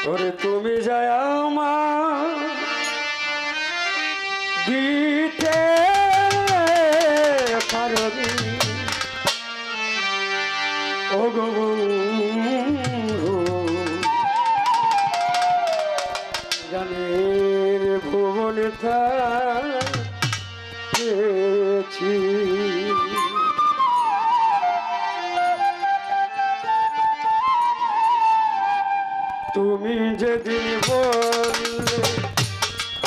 ওরে তুমি যায় আমার দিতে পারবি ও গো বন্ধু গানের ভুবনে থাকেছি তুমি যেদিন বললে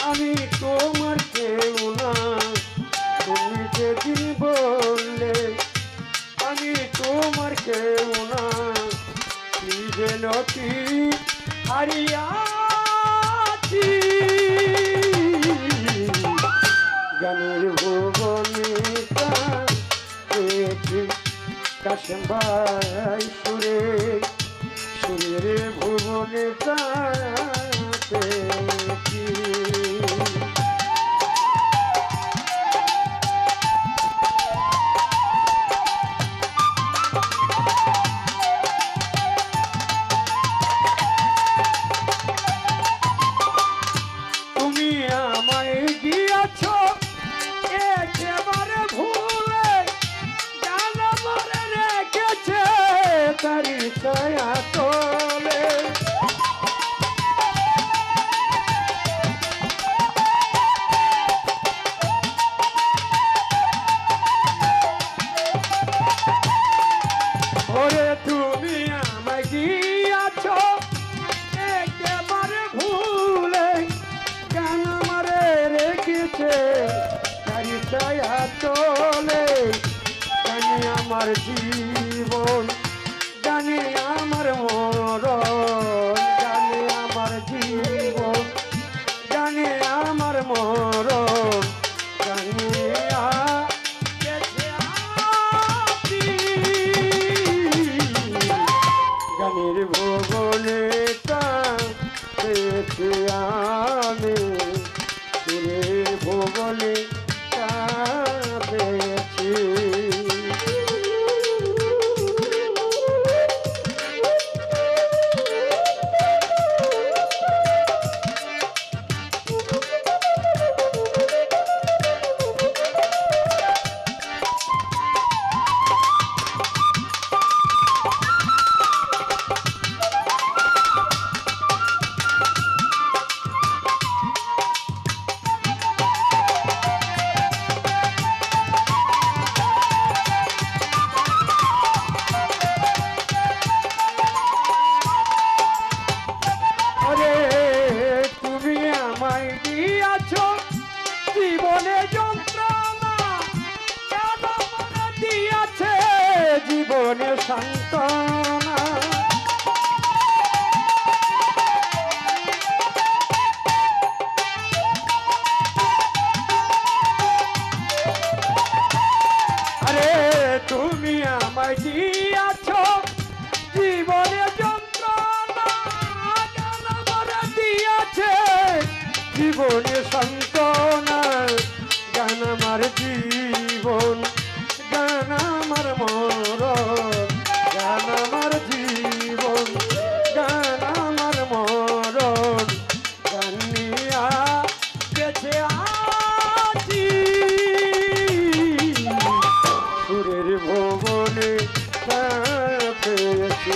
আমি তোমার কেউ না তুমি যেদিন বললে আমি তোমার কেউ না কি যেন কি হারিয়াছি গানের ভুবনে পেয়েছি কাশেম ভাই সুরে সুরের ভুবনে পেয়েছি তারি ছায়া তোলে ওরে তুমি আমায় গিয়াছ একেবারে ভুলে গান আমারে রেখেছে তারি ছায়া তোলে জানি আমার জীবন জানি আমার মরণ জানি আমার জীবন জানি আমার মরণ জানি গানের ভুবনে পেয়েছি আমি সুরের ভুবনে পেয়েছি জীবনে যন্ত্রণা কেন মনে দিয়াছে জীবনে সান্ত্বনা আরে তুমি আমায় দিয়াছ জীবনে যন্ত্রণা কেন মনে দিয়াছে জীবনে সান্ত্বনা গান আমার জীবন গান আমার মরণ গান আমার জীবন গান আমার মরণ গান নিয়া গেছে আছি সুরের ভুবনে পেয়েছি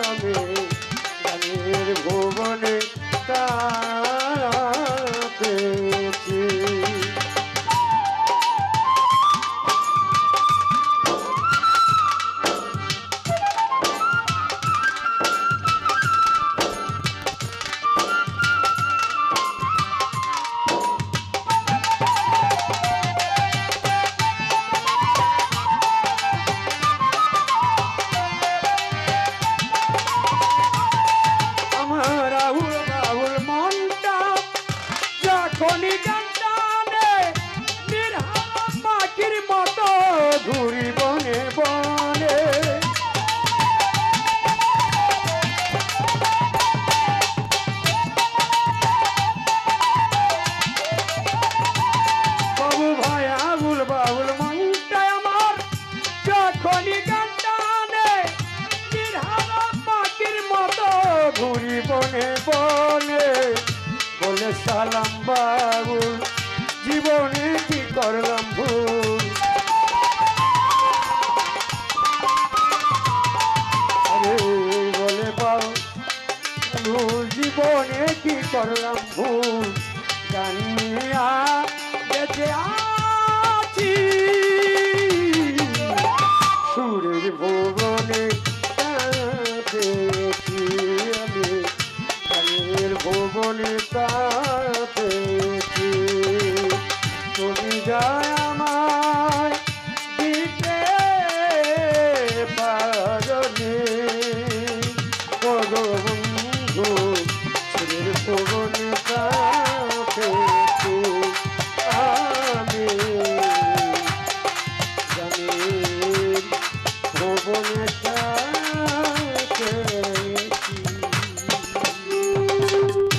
আমি গানের ভুবনে পেয়েছি বনে বনে বলে সালাম বাবুল, জীবনে কি করলাম ভুল। আরে বলে বাবুল, জীবনে কি করলাম ভুল, জানিয়া বেঁচে আছি সুরের ভুল।